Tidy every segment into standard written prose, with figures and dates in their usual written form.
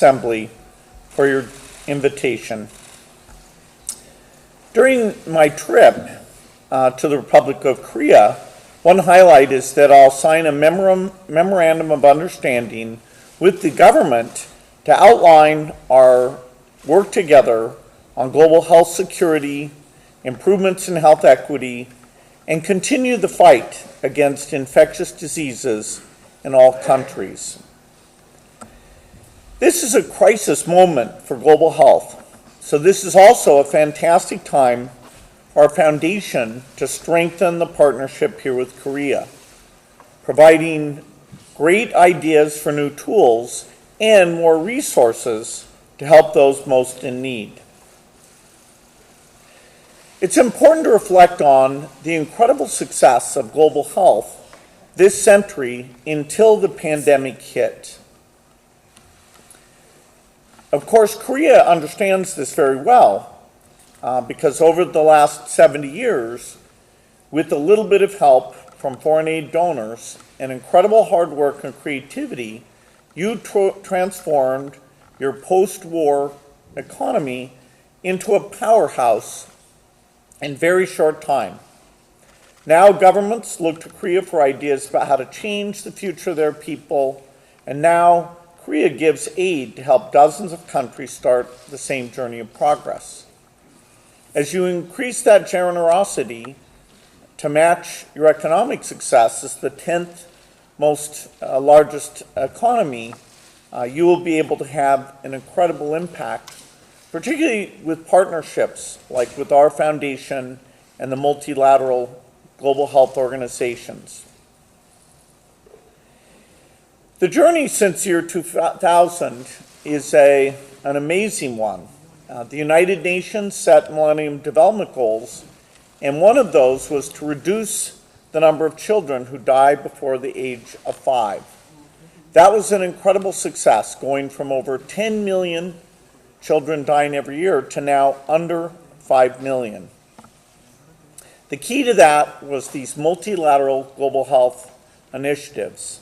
Assembly for your invitation. During my trip to the Republic of Korea, one highlight is that I'll sign a memorandum of understanding with the government to outline our work together on global health security, improvements in health equity, and continue the fight against infectious diseases in all countries. This is a crisis moment for global health, so this is also a fantastic time for our foundation to strengthen the partnership here with Korea, providing great ideas for new tools and more resources to help those most in need. It's important to reflect on the incredible success of global health this century until the pandemic hit. Of course, Korea understands this very well because over the last 70 years, with a little bit of help from foreign aid donors and incredible hard work and creativity, you transformed your post-war economy into a powerhouse in very short time. Now governments look to Korea for ideas about how to change the future of their people, and now Korea gives aid to help dozens of countries start the same journey of progress. As you increase that generosity to match your economic success as the 10th most largest economy, you will be able to have an incredible impact, particularly with partnerships like with our foundation and the multilateral global health organizations. The journey since year 2000 is an amazing one. The United Nations set Millennium Development Goals, and one of those was to reduce the number of children who die before the age of 5. That was an incredible success, going from over 10 million children dying every year to now under 5 million. The key to that was these multilateral global health initiatives.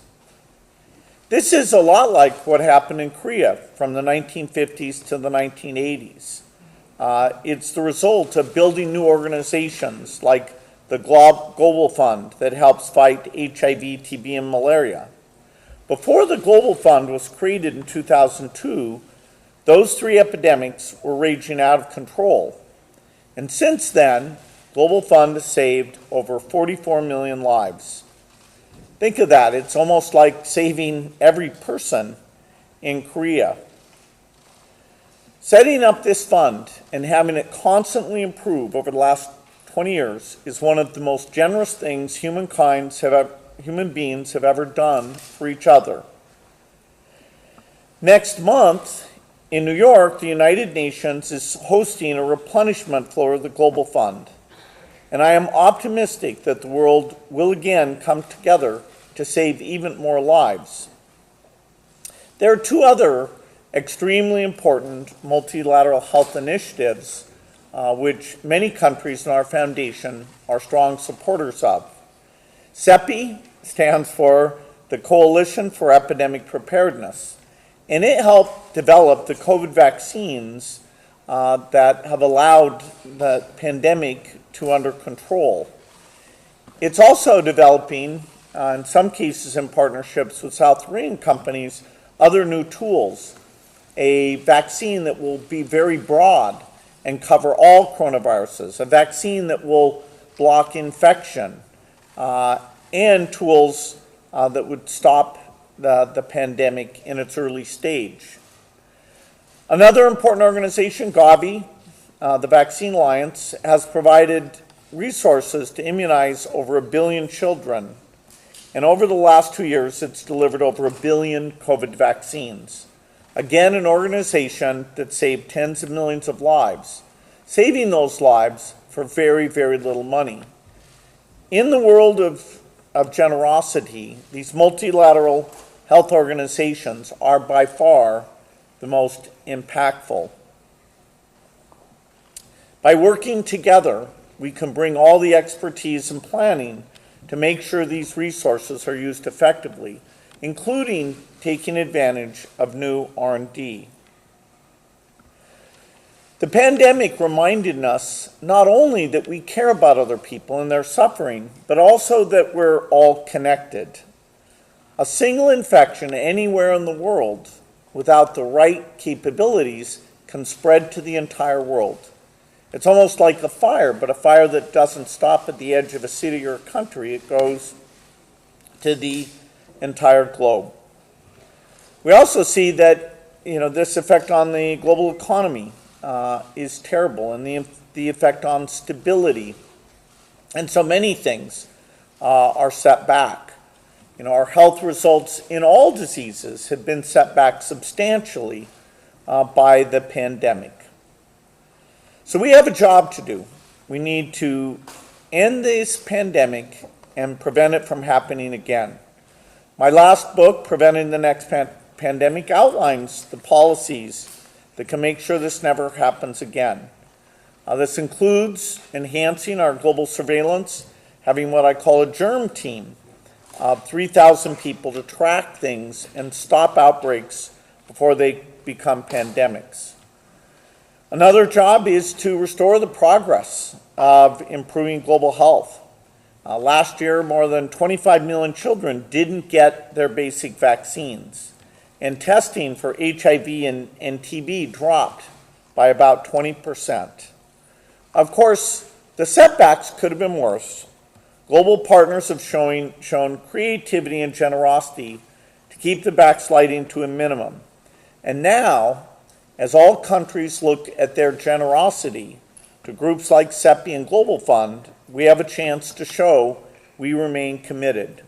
This is a lot like what happened in Korea from the 1950s to the 1980s. It's the result of building new organizations like the Global Fund that helps fight HIV, TB, and malaria. Before the Global Fund was created in 2002, those three epidemics were raging out of control. And since then, Global Fund has saved over 44 million lives. Think of that. It's almost like saving every person in Korea. Setting up this fund and having it constantly improve over the last 20 years is one of the most generous things human beings have ever done for each other. Next month in New York, the United Nations is hosting a replenishment floor of the Global Fund. And I am optimistic that the world will again come together to save even more lives. There are two other extremely important multilateral health initiatives which many countries in our foundation are strong supporters of. CEPI stands for the Coalition for Epidemic Preparedness, and it helped develop the COVID vaccines that have allowed the pandemic to under control. It's also developing, in some cases in partnerships with South Korean companies, other new tools, a vaccine that will be very broad and cover all coronaviruses, a vaccine that will block infection, and tools that would stop the pandemic in its early stage. Another important organization, Gavi, the Vaccine Alliance, has provided resources to immunize over 1 billion children. And over the last 2 years, it's delivered over 1 billion COVID vaccines. Again, an organization that saved tens of millions of lives, saving those lives for very, very little money. In the world of generosity, these multilateral health organizations are by far the most impactful. By working together, we can bring all the expertise and planning to make sure these resources are used effectively including taking advantage of new R&D. The pandemic reminded us not only that we care about other people and their suffering, but also that we're all connected. A single infection anywhere in the world without the right capabilities can spread to the entire world. It's almost like a fire, but a fire that doesn't stop at the edge of a city or a country. It goes to the entire globe. We also see that this effect on the global economy is terrible, and the effect on stability. And so many things are set back. Our health results in all diseases have been set back substantially by the pandemic. So we have a job to do. We need to end this pandemic and prevent it from happening again. My last book, Preventing the Next Pandemic, outlines the policies that can make sure this never happens again. This includes enhancing our global surveillance, having what I call a germ team of 3,000 people to track things and stop outbreaks before they become pandemics. Another job is to restore the progress of improving global health. Last year, more than 25 million children didn't get their basic vaccines, and testing for HIV and TB dropped by about 20%. Of course, the setbacks could have been worse. Global partners have shown creativity and generosity to keep the backsliding to a minimum. And now, as all countries look at their generosity to groups like CEPI and Global Fund, we have a chance to show we remain committed.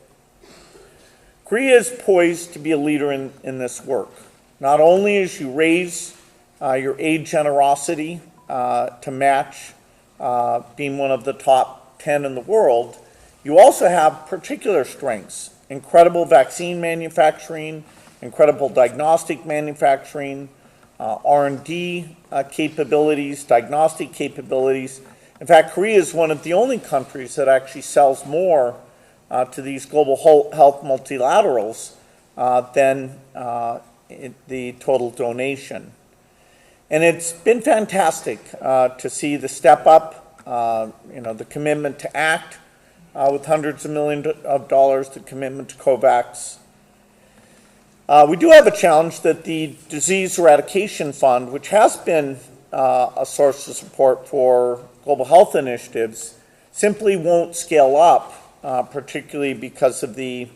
Korea is poised to be a leader in this work. Not only as you raise your aid generosity to match being one of the top 10 in the world, you also have particular strengths: incredible vaccine manufacturing, incredible diagnostic manufacturing, R&D capabilities, diagnostic capabilities. In fact, Korea is one of the only countries that actually sells more to these global health multilaterals than the total donation. And it's been fantastic to see the step up, the commitment to act with hundreds of millions of dollars, the commitment to COVAX. We do have a challenge that the Disease Eradication Fund, which has been a source of support for global health initiatives, simply won't scale up, particularly because of the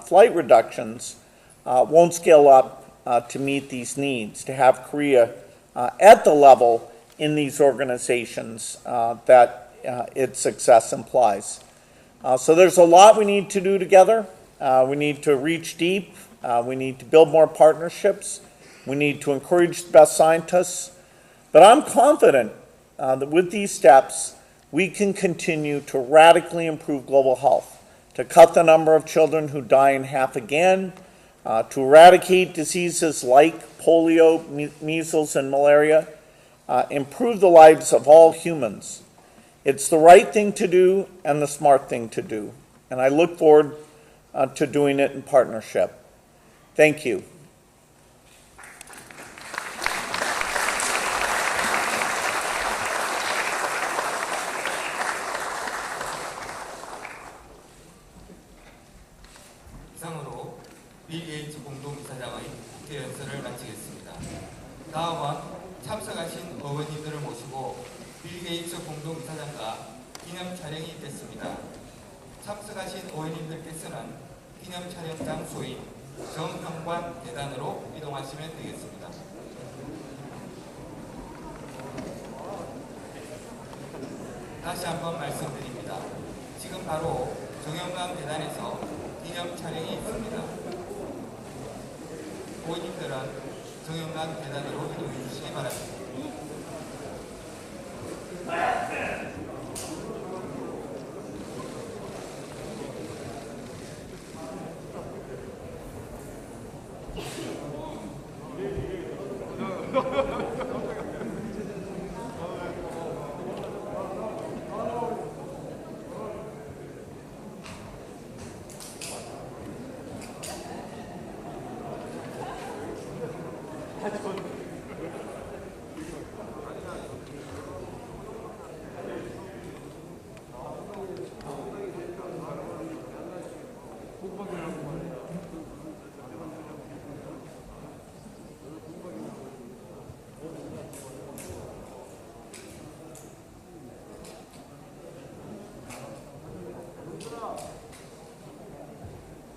flight reductions, won't scale up to meet these needs, to have Korea at the level in these organizations that its success implies. So there's a lot we need to do together. We need to reach deep. We need to build more partnerships. We need to encourage the best scientists. But I'm confident that with these steps, we can continue to radically improve global health, to cut the number of children who die in half again, to eradicate diseases like polio, measles, and malaria, improve the lives of all humans. It's the right thing to do and the smart thing to do. And I look forward to doing it in partnership. Thank you. 이상으로 빌 게이츠 공동이사장의 국회 연설을 마치겠습니다. 다음은 참석하신 의원님들을 모시고 빌 게이츠 공동이사장과 기념 촬영이 있겠습니다. 참석하신 의원님들께서는 기념 촬영 장소인 정현관 대단으로 이동하시면 되겠습니다. 다시 한번 말씀드립니다. 지금 바로 정현관 대단에서 기념 촬영이 있습니다. 의원님들은 정현관 대단으로 이동해 주시기 바랍니다.